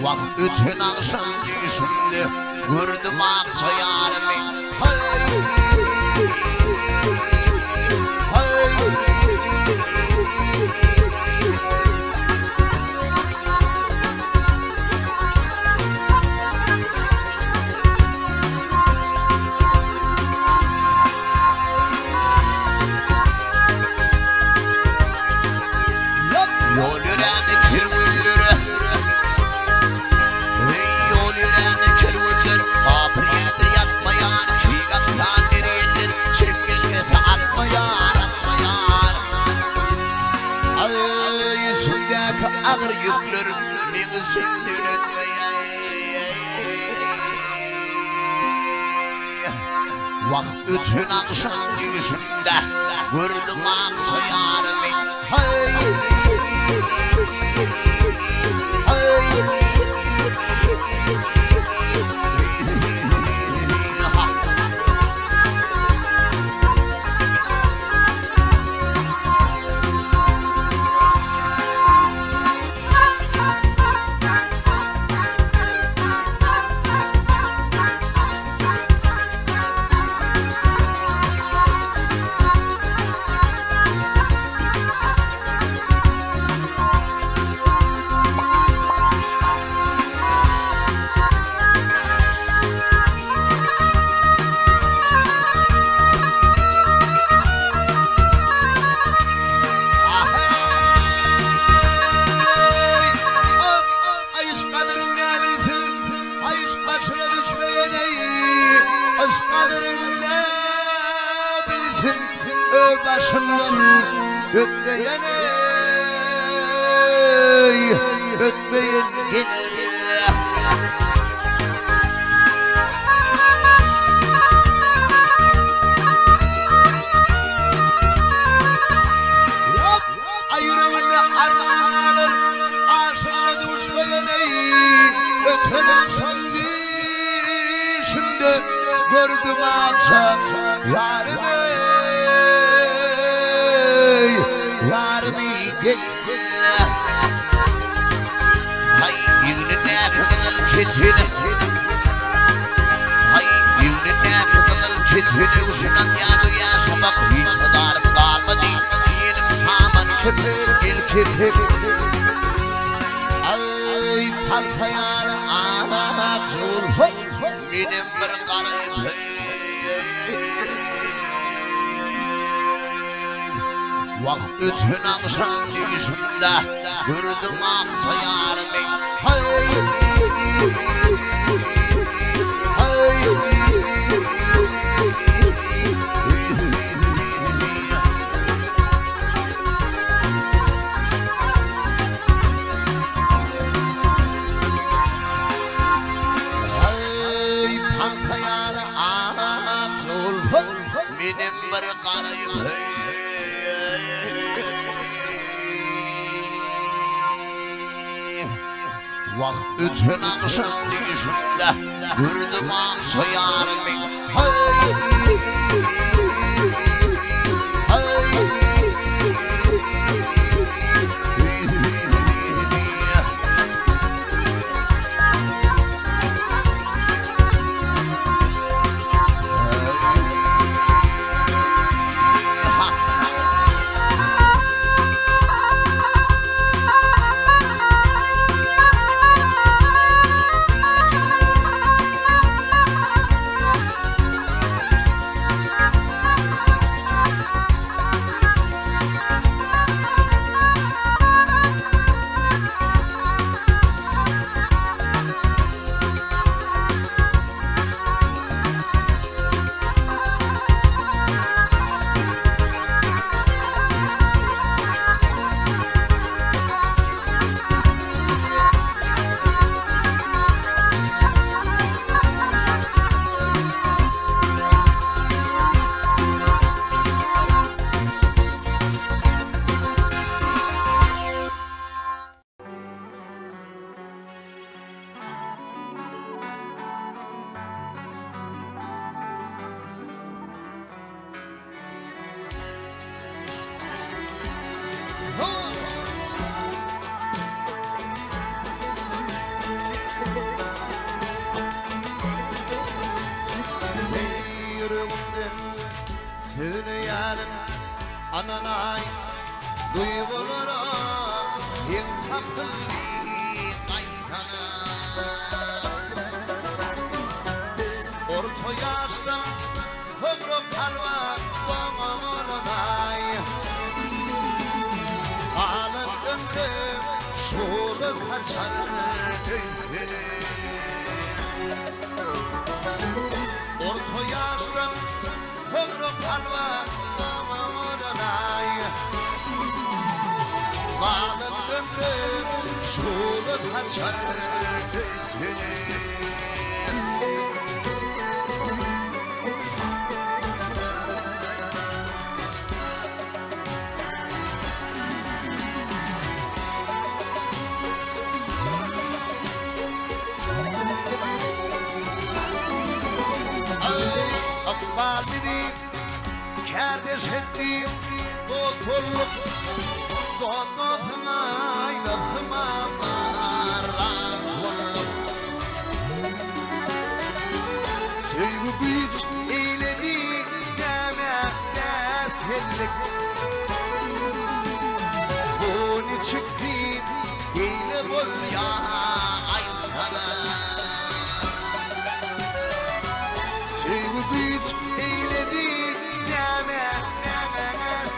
Vakit bütün akşam yüzünde gördüm aksa yarımı. Yol yüreni kirvüllere, yol yüreni kirvüller, kapır yerde yatmayan, çiğgattan nereyeller, çemgizmese atmayan, atmayan. Ay yüzündeki ağır yükler, beni sündür etmeyen. Vakit bütün akşam yüzünde, gördüm aksa yarımı. Başımdan ötmeyen ötmeyen gel. Ayırığını armağan alır, aşağıda düşmeyen ötmeden sandı. Şimdi gördüm akşam yarımı. Yarımı gel. Hay yüğnüne kadar çetine, hay yüğnüne kadar çetine uzunan yanı yaşamak hiç kadarım kalmadı. Yenim saman kepir gel kepir. Ay paltayanı ağlamak zor, benim bir karayı. Vakit bütün akşam yüzünde gördüm aksa yarımı. Ay pantayanı ağlamak zor, benim bir karayı. Vakit bütün akşam yüzünde gördüm aksa yarımı. yarın ananay duygulara en tapıldı Aytsana orta yaşta ömrü kalmak doğumunay alın ömrüm şurada saçar öykü orta yaşta ömrü kalmak doğumunay alın ömrüm şurada saçar öykü Valideyim, kardeş ettiğim dostluk Doğduğuma, ayladıma razılım Sevgi güç eyledi, demez hellik Bunu çıktı, eyle bol ya Aytsana Sevgi güç eyledi, demez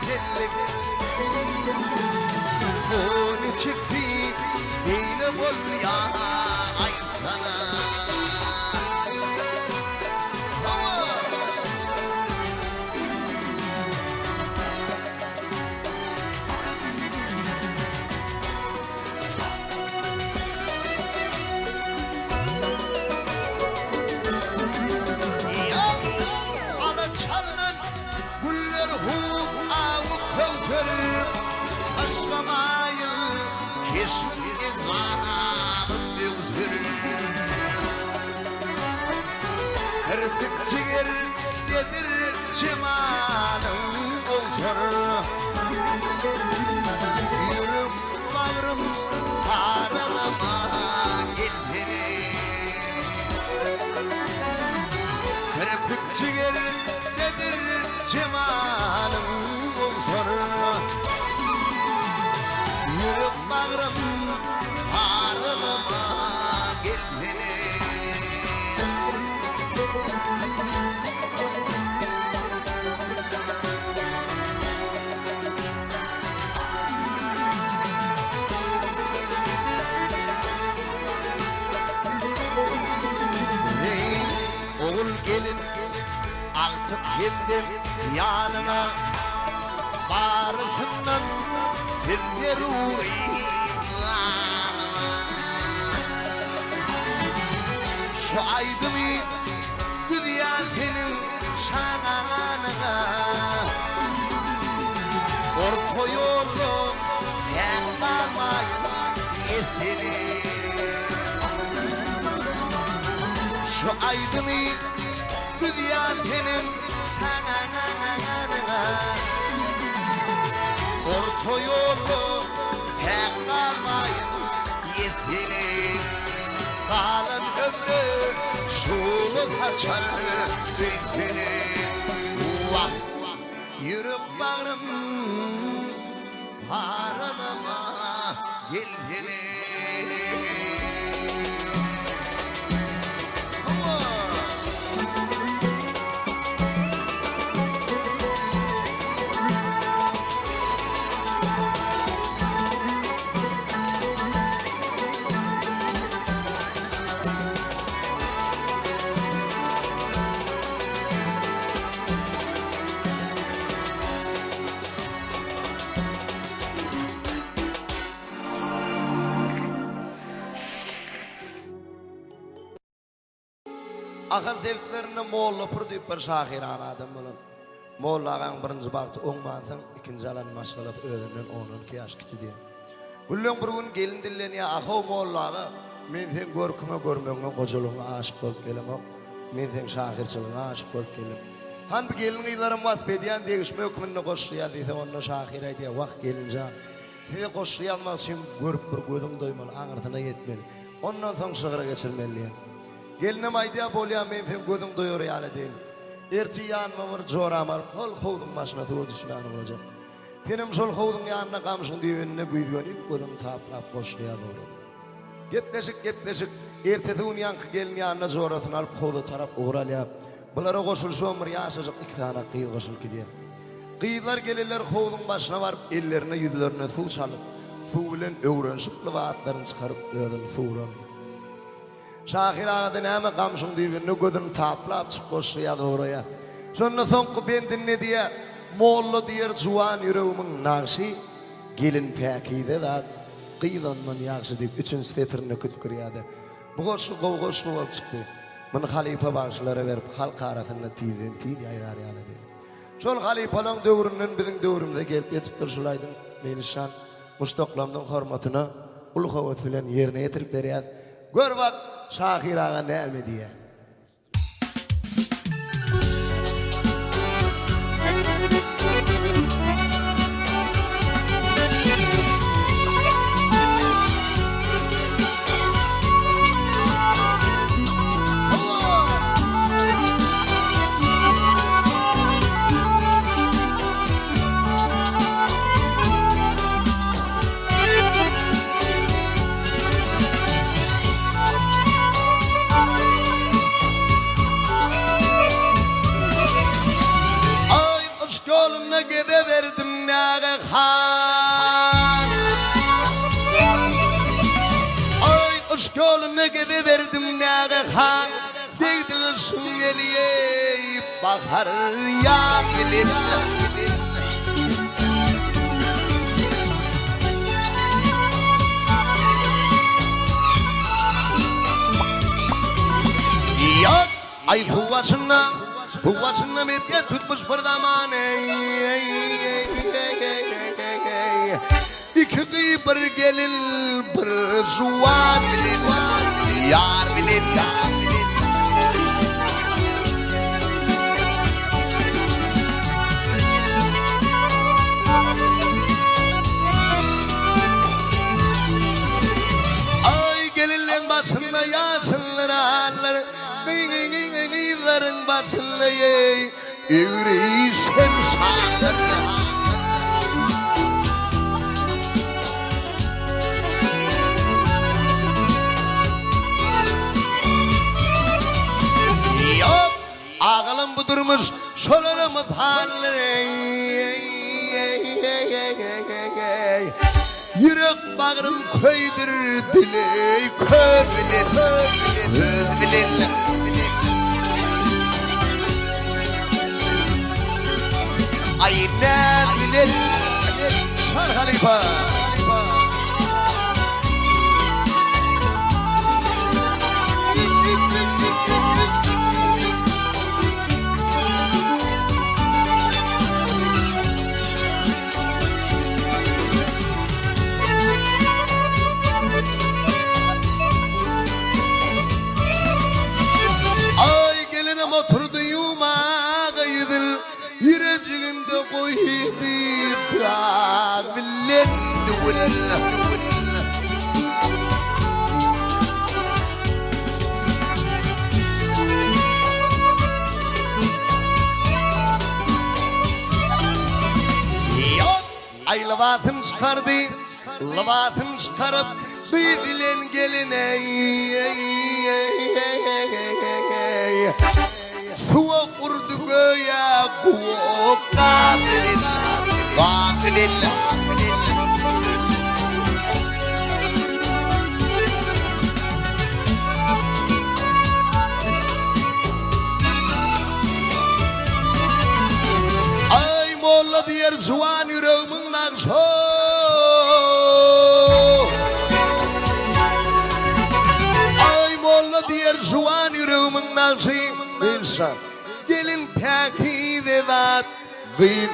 hellik Bunu çıktı, eyle bol ya Aytsana Aşkamayın keşke canımın yüzür Kırpık çiğir dedir cemalım olsun Yürüm bağrım taralama geltiri Kırpık çiğir dedir cemalım olsun Yürüp bağrım ağrılıma geldi Oğul gelin artık geldim yanına Bağrısından Sildir şu aydımı güzel senin şanına Orta yolu tek kalmayın yetili Şu aydımı güzel senin şanına Orta yolu tek kalmayın yetili Kalın ömrü şunu kaçar bitili Yürüp bağrım ağrılıma geltili Akıl zevklerine moğla pürdüyüp bir şahiran adam olun. Moğla ağan birinci baktı oğmansan, ikinci alan maşgalaf öğrenen 12 yaş kiti diye. Güllün bir gün gelin dilleniye ahov moğla ağa, men sen görküme görmeğine koculuğuna aşık olup gelem ok. Men sen şahirçılığına aşık olup gelem. Han bir gelin iylerim vasbediyen degişmeler hükmünde koşuya deyse onunla şahiray diye vak gelince. Size koşuya almak için görüp bir gözüm doymalı, ağırtına yetmeli. Ondan sonra şıkıra geçirmeli. Gelinim aydiya bolya men sen gözüm doyur yani değil. Erti yanma bir joramar, hol howdun başına tuğu düşmän bolajak. Tenim şol howdun ýanyna gamşyň diýenine güýdüňip gözüm taplap boşlaýar boldy. Gepleşik, ertesi gün yankı gelin ýanyna jorasyny alyp howda tarap uğralyap. Bulara goşulşam bir ýaşajak iki tane gyýy goşulyp gidýär. Gyýlar gelirler howdun başına baryp ellerine ýüzlerine suw çalyp, suw bilen öwrenşip lewatlaryny çykaryp öýdün suwran. Şahir Aga'da näme gamşyň diýenine gözüm taplap çyk boşlaýar oraya. Şondan soňky Benden ne diýe? Molla diýer juwan ýüregimiň nagşy gelin päkide zat gyýlanman ýagşy diýip üçin stetrini kütkürýärdi. Bu goşu gowgoşlu bolup çykdy. Muny halipa bagşylara berip halk arasynda tiýden tiýip ýaýarýardy. Şol halipalaryň döwründen biziň döwrümizde gelip ýetip şolaýdy. Meňişan mustaqlamdyň hormatyna ulu howat bilen ýerine ýetirip berýär. Gör bak Şahir Ağa näme diýär. Yoluna gideverdim näge han. Ay kış yoluna gideverdim näge han. Degdişim geliyip bahar yağılır. Yok ay Huvaşına medya tutmuş bir zaman. İki bir gelin bir juwan bilin, yar bilin. Ay gelinlerin başında yaşınlar ağlar. Gıyların başında yürüyüşen şahlar. Yok ağalım budurmuş şolarımız halleri. Yürek bağrım köydür dili kör bilin. Ay ne bilen Çar Halifa. Ay gelinim oturdu yumağa yüzül. Yüreğimde koydu dağ bilen duvarla. Yok ay lavatın çıkarıp bilen geline. Suwa kurdu göğe kuva kabilin. Ay molla diýer juwan ýüregimiň nagşy. Ay molla diýer juwan ýüregimiň nagşy. İnsan gelin päkide zat gıyl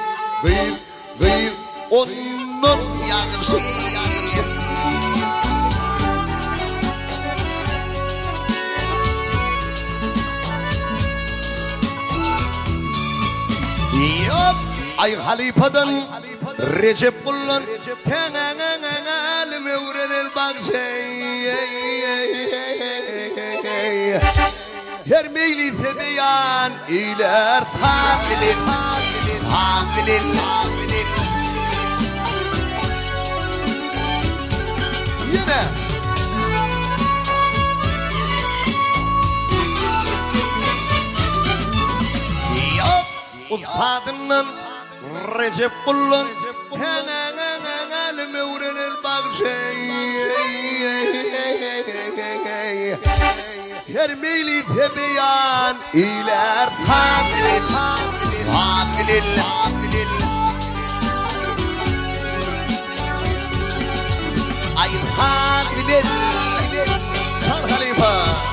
onun ýagşy. Yok ay halifadan Recep bulan teňeňeňeňelim öwrenel bagşy. her meyli tebeyan iler tamilin yine yok ustadının Recep Boluň tenenenenelime uğrenir bakşey her meyli tebeyan iler tamilin ay tamilin Sar Halifa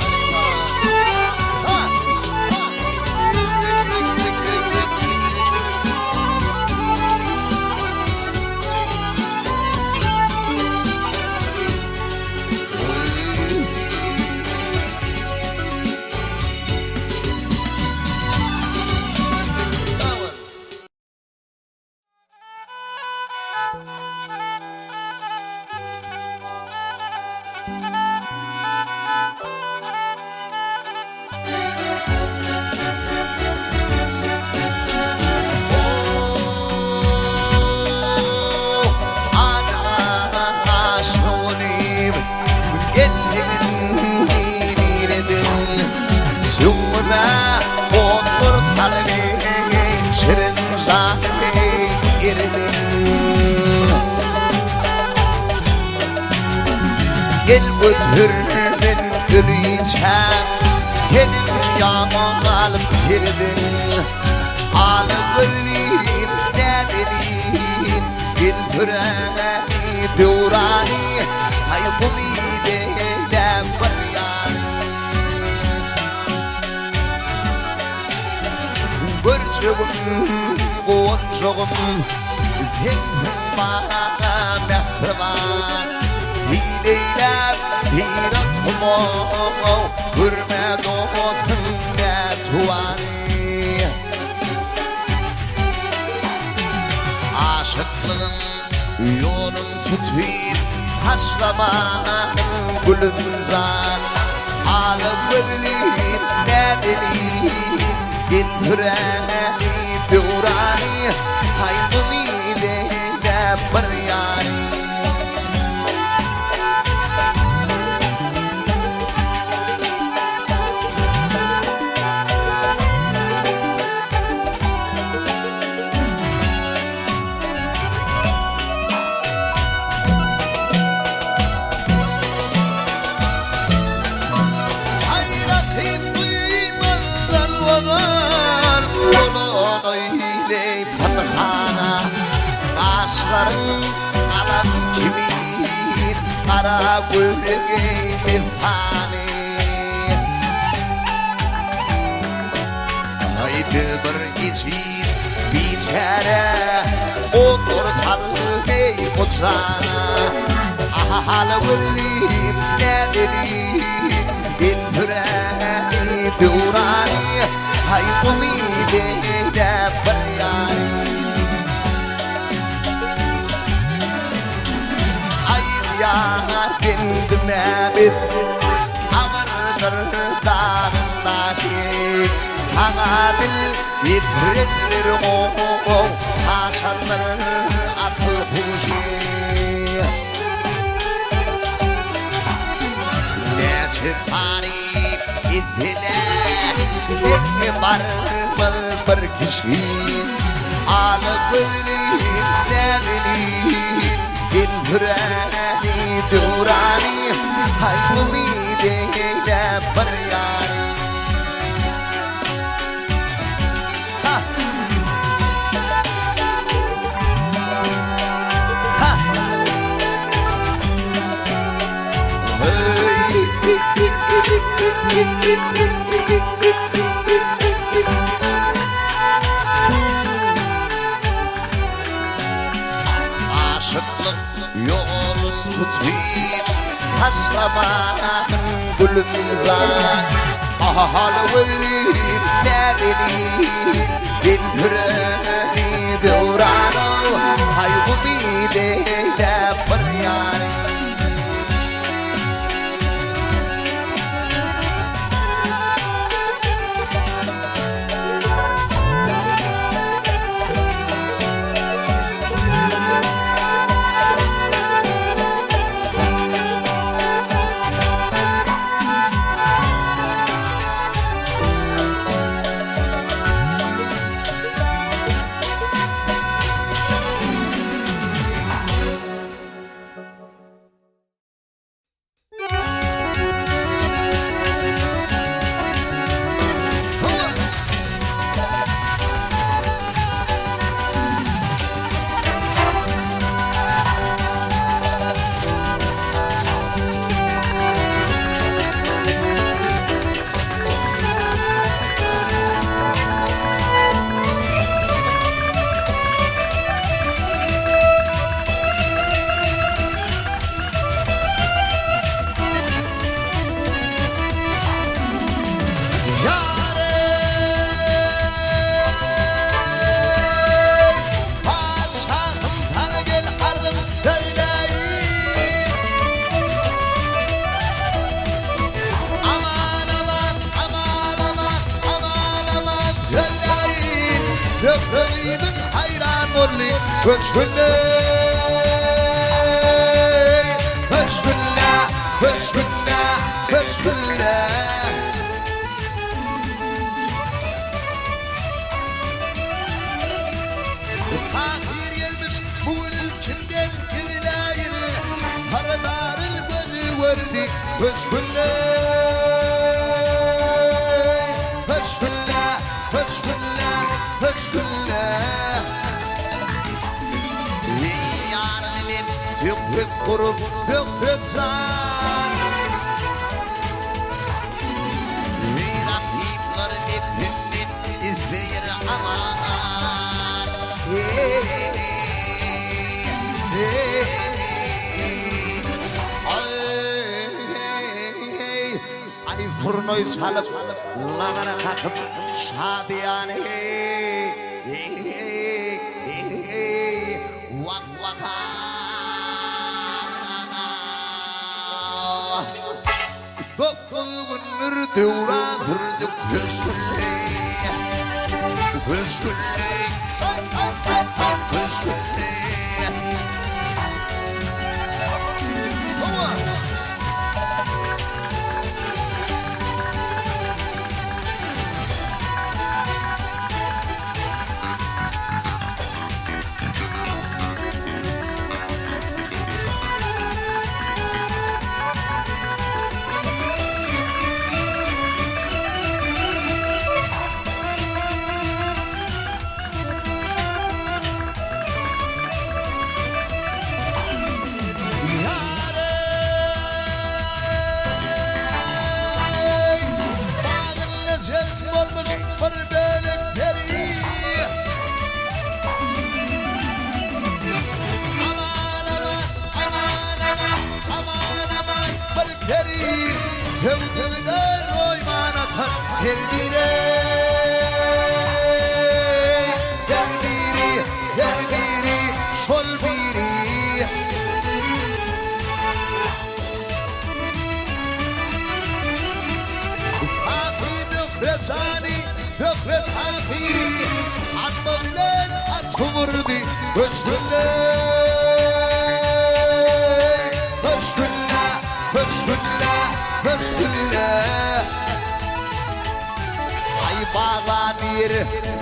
Gel götürmen gülüyeceğim Senin yanına alıp girdin Alıp öleyim ne deliyim Gültüreni dowrani Aýdymlary deylem bir Görçegim, goňjagym Sendenmi bana mehriban Dileylem, diratmo Görme dostum ne tuvani Aşıklığın yolun tutuyup Taşlama gülümzan Alıp öleyim ne deliyim Gültüreni dowrani Aýdymlary deylem bir ýary Kaşların alam kimin Kara gözlüğün fani Haydi bir için biçare Otur talbey kutsana Ahalı ölüm ne deliyim Gültüreni dowrani Aýdymlary deylem bir ýary Yar kendime bir ağırdır dağında şey Kana dil yitirir o şaşanır akıl huşi Nece tarih idile ne var bir kişi Alıp öleyim ne bileyim Gültüreni dowrani Aýdymlary deylem bir ýary Ha Ha Aşıklık yolun tutuyup taşlama gülümzan Ahalı ölüm ne deliyim Gültüreni dowrani Aýdymlary deylem bir ýary köşkünde köşkünde köşkünde köşkünde tahir gelmiş bu ülkümden gidilayın paradarın gözü verdi köşkünde köşkünde köşkünde köşkünde yarın tükrük kurup tükrük san miratipların hepinin izleyir aman ay fırnoy salıp lagana kakıp şadiyane vak vaka dokkuğunur dowran sürdük köşkünde köşkünde köşkünde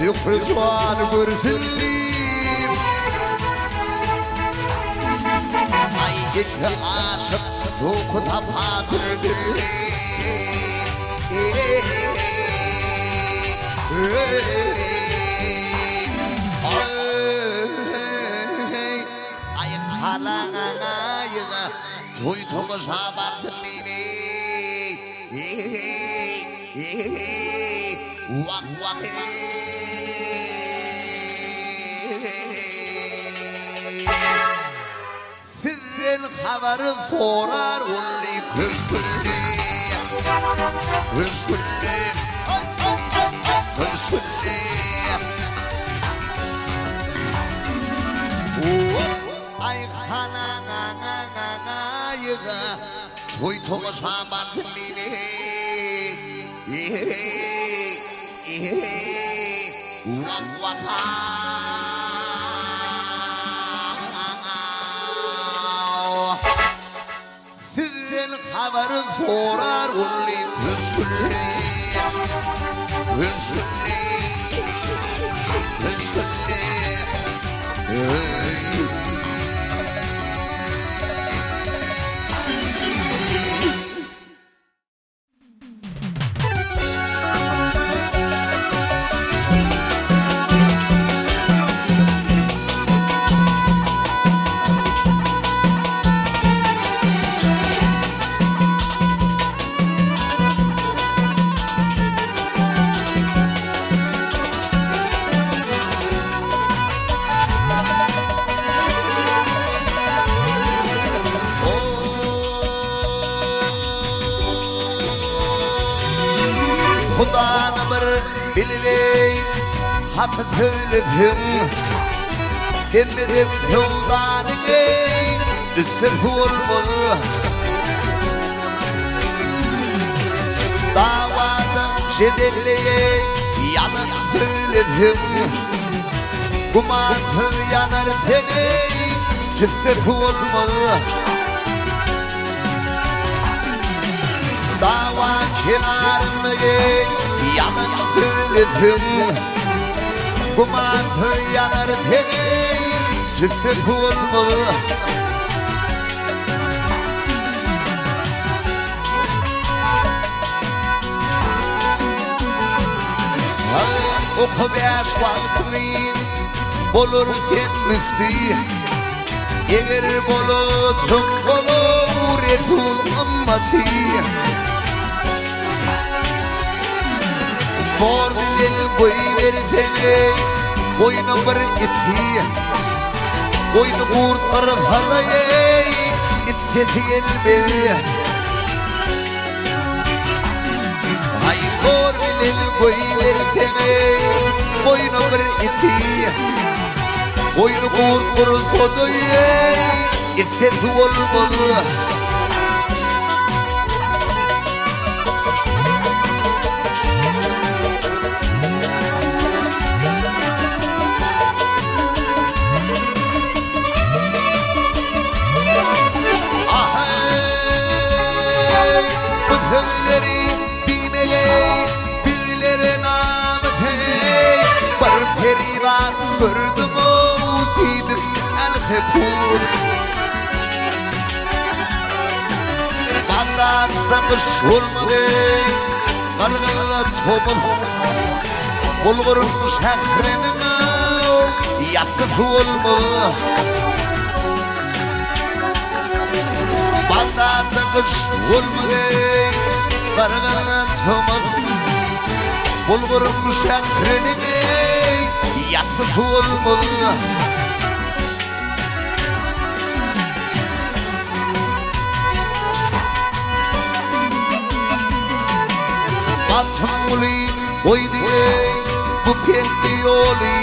Yukrizman görüzüllim ay iki aşık rukuta patırdım ay halana yıga tuytumu şabartın beni vak vak sizden haberı sorar olli köşkünde köşkünde köşkünde ay hanana yıga tuytumu şabartın beni vak vaka sizden haberı sorar olli köşkünde köşkünde köşkünde bilvey hak söyledim demedim sevdanı üssesi olma davada şedelleye yalan söyledim Gumansız yanar seni Cüssesi olmalı Dava kenarını yalan söylesin Gumansız yanar seni Cüssesi olmalı Oku beş vaktini Olur sen müftü Eğer çok olur Resul ümmeti Mor dilin koy versene Koyunu bir iti Koyunu kurt arzalayı İtsesi gelmedi Ay mor dilin koy versene Koyunu bir iti Koyunu kurt arzalayı İtsesi olmalı Gördüm o dedim el-hepur Bağdat'ta kış olmadı Kargıda topuz Bulgurun şehrinin yatısı olmadı Bağdat'ta kış olmadı Kargıda topuz Bulgurun şehrinin yatısı olmalı Batımlı oydu bu kendi yolu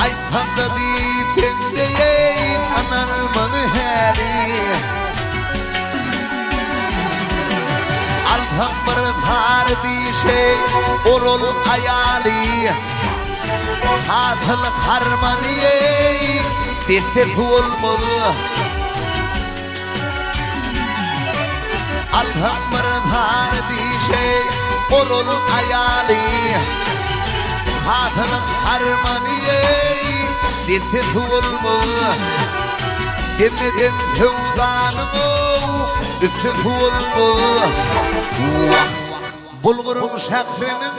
Aytsana diysen de kanalymyza heri Altan bir zar dişe orul ayali Hatıl harmaniye Desesi olmalı Altan bir zar dişe orul ayali Hatıl harmaniye Desesi olmalı Demedim sevdanın Üssesi olmalı Bulgurum şehrinin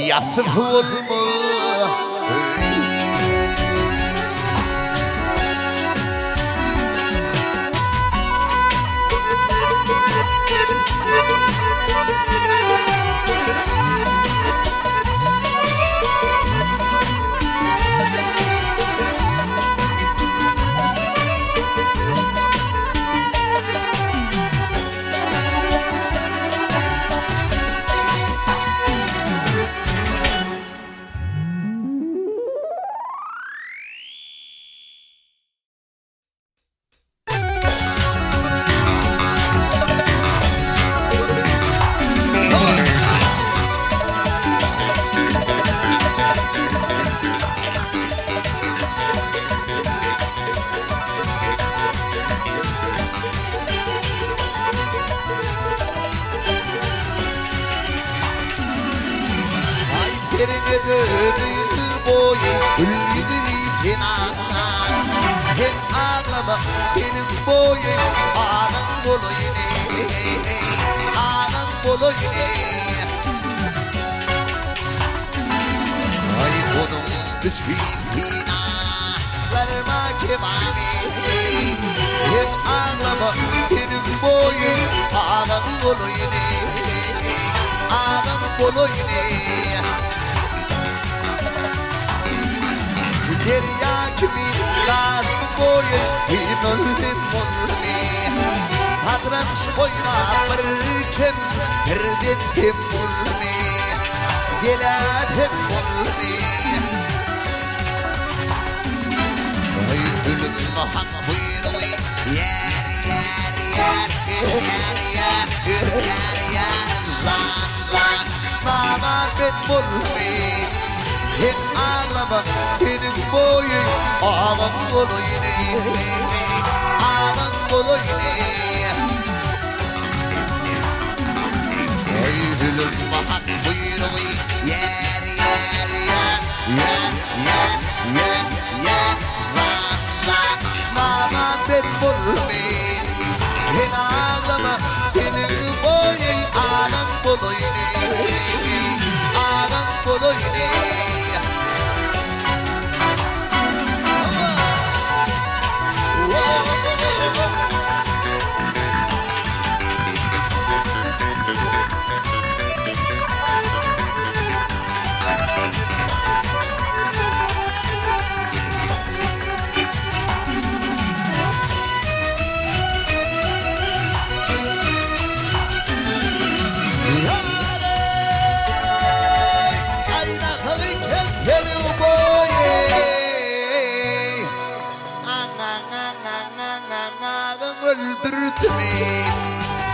yatısı olmalı Serine dönül boyu Üllüdür için ağlar Hem ağlama senin boyun Ağın bolayın Ağın bolayın Ay onun bütün finalarıma kemami Hem ağlama senin boyun Ağın bolayın Ağın bolayın Derya gibi laştı boyu İnollim olli Satranç oyna bir kem Birden tem olli Gelatem olli Ay ölüm hak buyruğu Yer yer yer Yer yer yer yer Zan zan Namar ben olli sen ağlama senin boyun ağam bolayın ağam bolayın ey gülüm bak buyruğu yer yer yer yer yer yer yer zan zan naman ben bulmayın sen ağlama senin boyun ağam bolayın ağam bolayın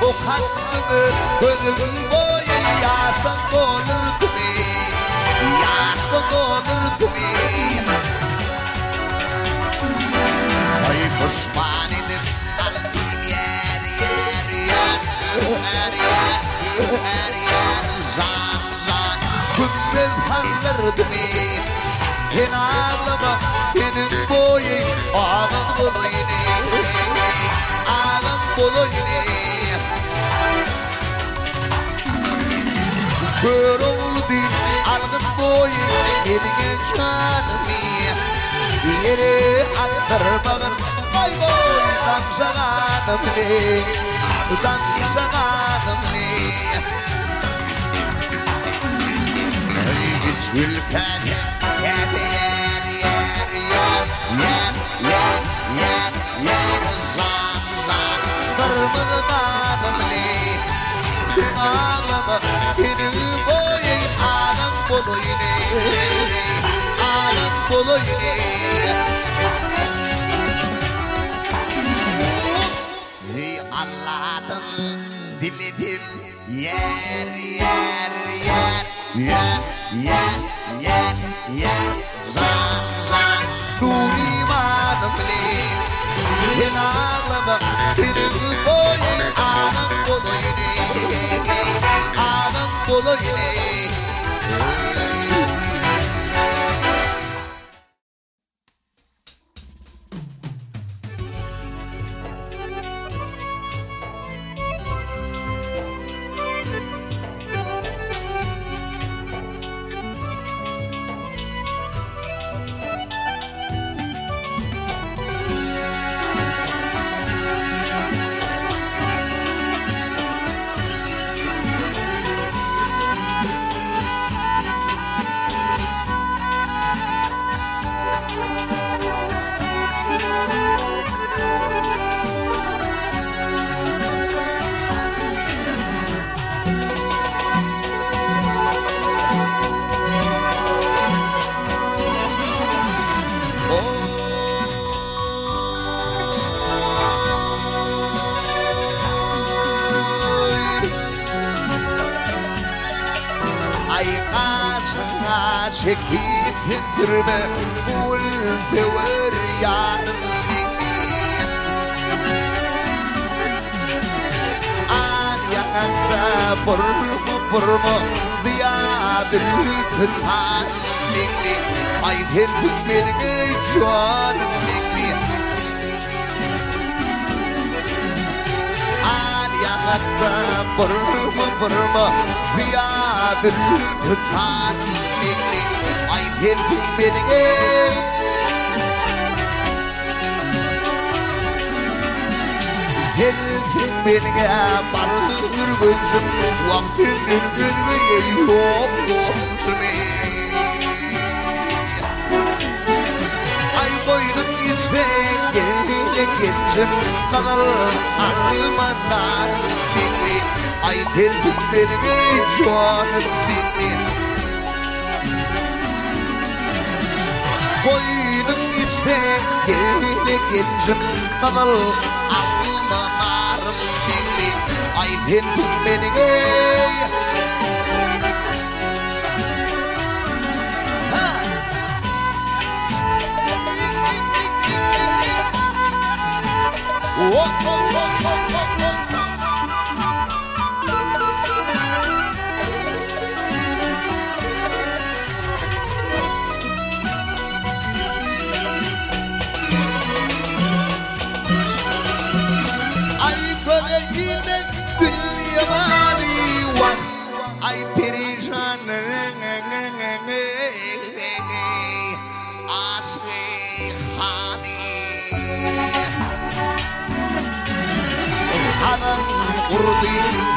o kalbimi gözüm boyu yaştan doldurdu yaştan doldurdu ay pişman edip altım yer yer yer her yer her yer zan zan gümbel kaldırdı sen ağlama senin boyu ağam bolayın ağam bolayın kör oldu algın boyu yerine canımı yere attırmağın ay boy damşağanım ne biz gülpede yer yer yer yer yer yer yer yer zan zan kırmızıganım ne sen ağlama senin boyun ağam bolayın ağam bolayın ey Allah'tan diledim yer yer yer yer yer yer yer zan zan dur imanım ne sen ağlama senin boyun ağam bolayın ağam bolayın çekip titrime bul sever yarım an yanakta burma diyadır pıtan dikli ay helpin beni can dikli an yanakta burma diyadır pıtan dikli ay helpin beni helpin beni balır gözüm vaktinin gözüme yok gözüme ay boynun gitmek gele gencim kadar almanar beni ay helpin beni canım beni boynun gitmek gele gencim kadar almanarım beni ay helpin beni ha Ay perişan aşkı hani Adam kurdu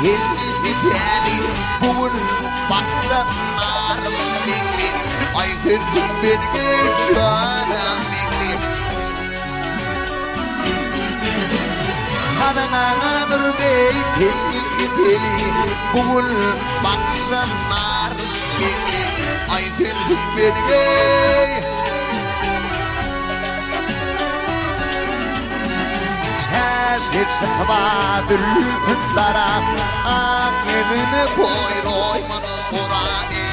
hilbiteli bugün baksanlarım Menli ay hırdım beni canım Menli Adana nurdayım hilbiteli bugün baksanlarım Menli ay hırdım beni Hiç sıkmadır lara Ağrını boyroyman orani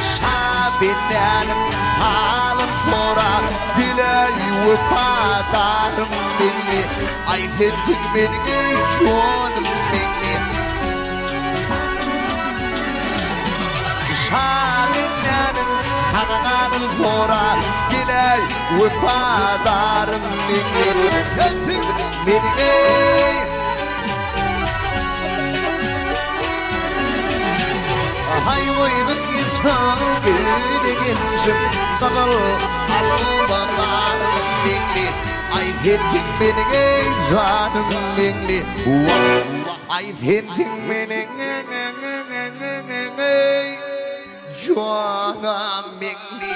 Şabinenim halın fora Bileyi vefadarım Menli Ay hırdım beni çoğunum Menli Şabinenim halın fora Bileyi vefadarım Menli Yattın beni Hay boynun ismaz beni gençim Sakal almalarım Menli Ay tendin beni canım Menli Ay tendin beni canım Menli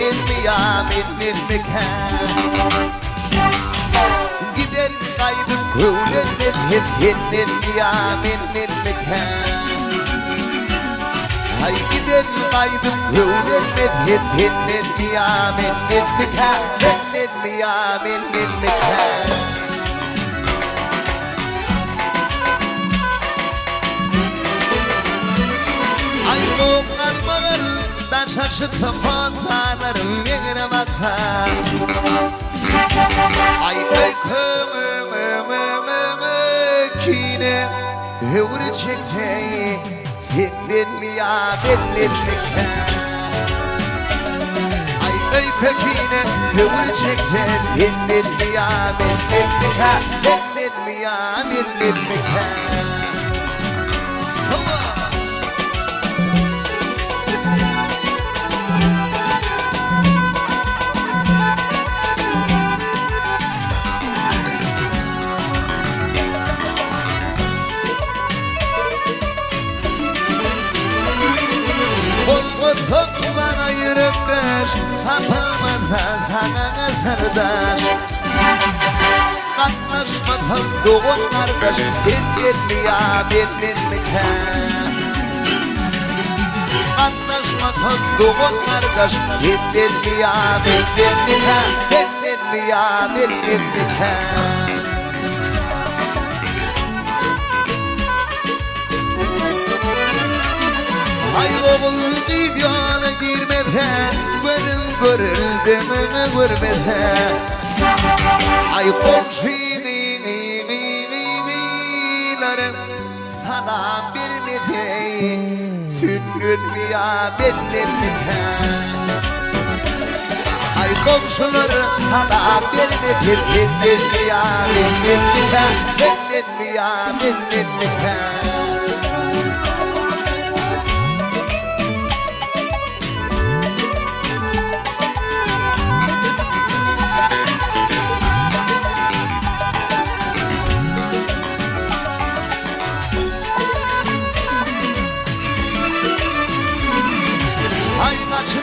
Menli ya menli Gidelim kaydım köylerden Menli ya menli Hay gidelim kaydım köylerden Menli ya menli ya menli Ay doğan mağıl Şaşıktı kozlarım yerine baksa Ay kine hıvır çekti Menli ya menli Ay kine hıvır çekti Menli ya menli ya menli Bana yürümdür Tapılmadan sana sırdaş Katlaşmadan doğun kardeş Menli ya menli Katlaşmadan doğun kardeş Menli ya menli ya menli Ay oğul gidiyor'a girmeden Benim görüldüğümü görmesen Ay komşilerim Sana bir meteği Sünni ölmüya Benden'den. Ay komşuları hala vermedir Benden'ya Benden'den. Benden'ya Benden'den.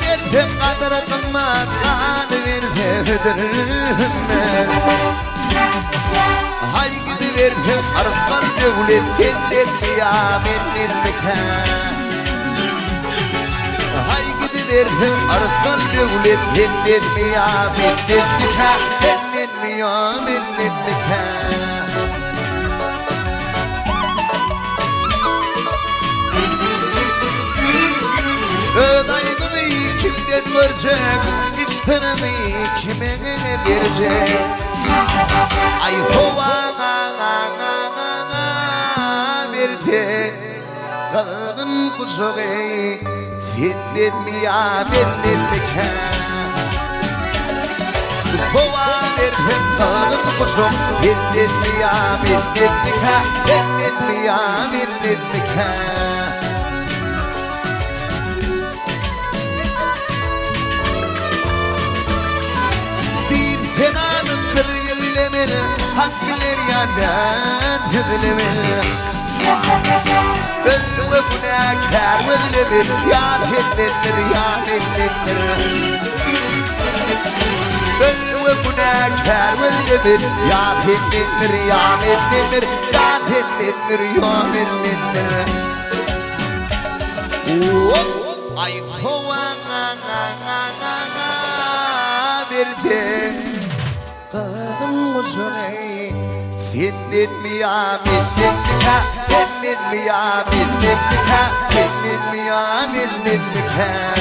Verdim kadar kımmat kanı versevidirler. Hay gidiverdim arıkan devlet sendenmiya Menli'den. Hay gidiverdim arıkan devlet sendenmiya Menli'den. Sendenmiya Menli'den. Kimden görecek, içtenimi kime verecek? Ay hovana verdi, kadın kucağı Sendenmiya Menli'den. Hova verdi, kadın kucağı Sendenmiya Menli'den. Sendenmiya Menli'den. Hak bilir yandan tüzülemir. Özüme buna kâr özlemir. Ya Menden'dir, ya Menden'dir. Özüme buna kâr özlemir. Ya Menden'dir, ya Menden'dir. Ya Menden'dir, ya Menden'dir. Ay soğana verdi. Kadın kucağı Sendenmiya Menli'den. Sendenmiya Menli'den. Sendenmiya Menli'den.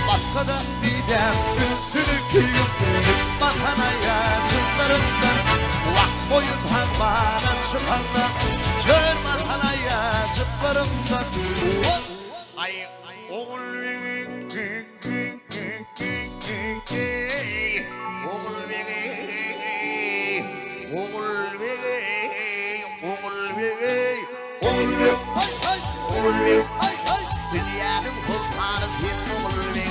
Bakkada didem üstünü küyüp Çıkmatan ayacıklarımdan Vah boyun havana çıkanla Çörmatan ayacıklarımdan Ay Ogulbeg Ogulbeg Ogulbeg Ogulbeg Ogulbeg Dünyanın kurtarı senin Ogulbeg.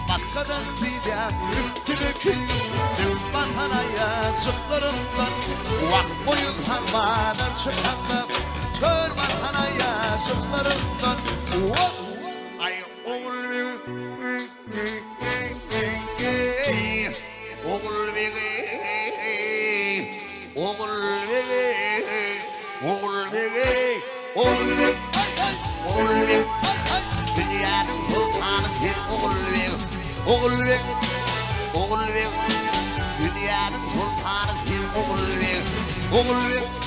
Bakkadan didem üstünü küldüm Vatan ayacıklarımdan Vak boyun havana çıkanlar Kör vatan ayacıklarımdan Ay Ogulbeg Ogulbeg, Ogulbeg, dünyanın sultanı sen Ogulbeg, Ogulbeg, Ogulbeg, dünyanın sultanı sen Ogulbeg, Ogulbeg.